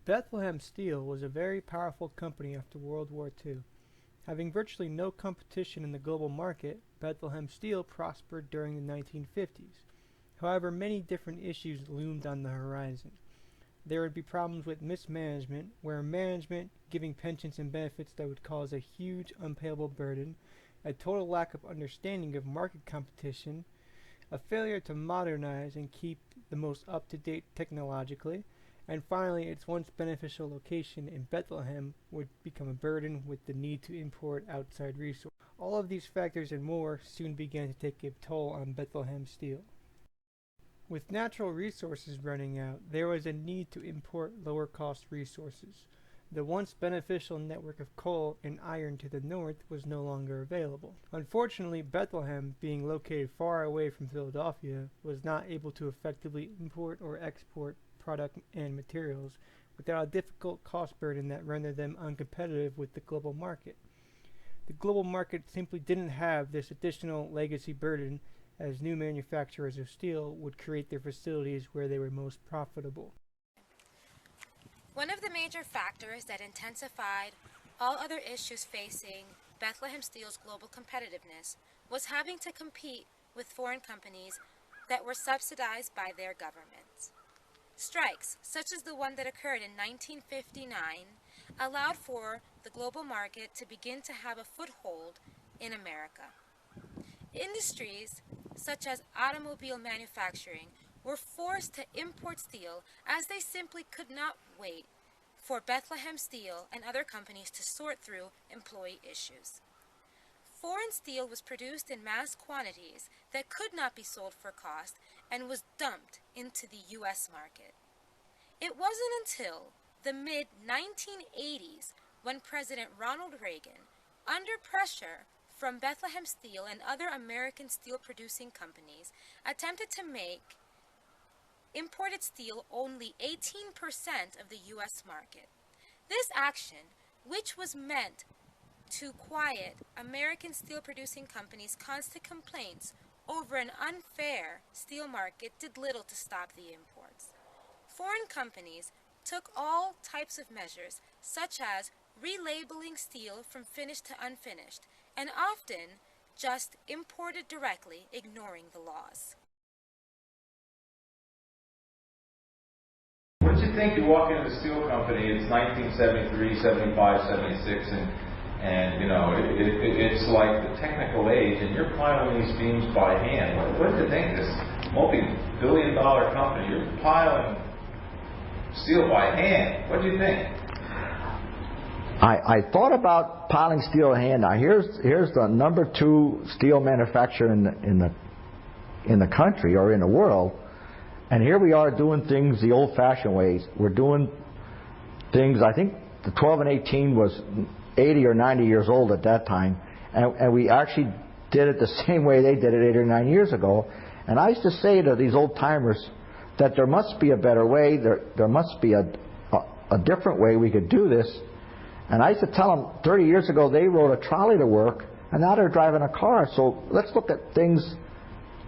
Bethlehem Steel was a very powerful company after World War II. Having virtually no competition in the global market, Bethlehem Steel prospered during the 1950s. However, many different issues loomed on the horizon. There would be problems with mismanagement, where management giving pensions and benefits that would cause a huge unpayable burden, a total lack of understanding of market competition, a failure to modernize and keep the most up-to-date technologically, and finally, its once beneficial location in Bethlehem would become a burden with the need to import outside resources. All of these factors and more soon began to take a toll on Bethlehem Steel. With natural resources running out, there was a need to import lower-cost resources. The once beneficial network of coal and iron to the north was no longer available. Unfortunately, Bethlehem, being located far away from Philadelphia, was not able to effectively import or export product and materials without a difficult cost burden that rendered them uncompetitive with the global market. The global market simply didn't have this additional legacy burden, as new manufacturers of steel would create their facilities where they were most profitable. One of the major factors that intensified all other issues facing Bethlehem Steel's global competitiveness was having to compete with foreign companies that were subsidized by their governments. Strikes, such as the one that occurred in 1959, allowed for the global market to begin to have a foothold in America. Industries, such as automobile manufacturing, were forced to import steel as they simply could not wait for Bethlehem Steel and other companies to sort through employee issues. Foreign steel was produced in mass quantities that could not be sold for cost and was dumped into the U.S. market. It wasn't until the mid-1980s when President Ronald Reagan, under pressure from Bethlehem Steel and other American steel-producing companies, attempted to make imported steel only 18% of the U.S. market. This action, which was meant to quiet American steel-producing companies' constant complaints over an unfair steel market, did little to stop the imports. Foreign companies took all types of measures, such as relabeling steel from finished to unfinished, and often just imported directly, ignoring the laws. What did you think? You walk into the steel company, it's 1973, 75, 76, and you know, it's like the technical age, and you're piling these beams by hand. What did you think? This multi-billion-dollar company, you're piling steel by hand. What do you think? I thought about piling steel by hand. Now here's the number 2 steel manufacturer in the country or in the world, and here we are doing things the old-fashioned ways. We're doing things. I think the 12 and 18 was 80 or 90 years old at that time, and we actually did it the same way they did it 8 or 9 years ago. And I used to say to these old timers that there must be a better way. There must be a different way we could do this. And I used to tell them 30 years ago they rode a trolley to work, and now they're driving a car. So let's look at things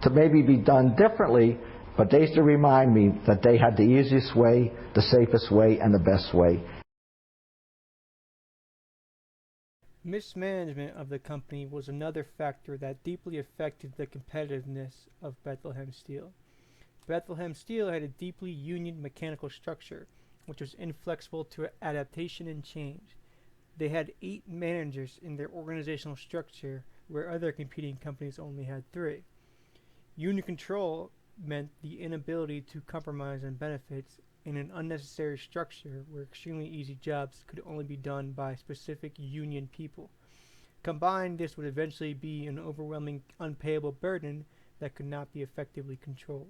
to maybe be done differently. But they used to remind me that they had the easiest way, the safest way, and the best way. Mismanagement of the company was another factor that deeply affected the competitiveness of Bethlehem Steel. Bethlehem Steel had a deeply union mechanical structure, which was inflexible to adaptation and change. They had 8 managers in their organizational structure, where other competing companies only had 3. Union control meant the inability to compromise on benefits in an unnecessary structure where extremely easy jobs could only be done by specific union people. Combined, this would eventually be an overwhelming unpayable burden that could not be effectively controlled.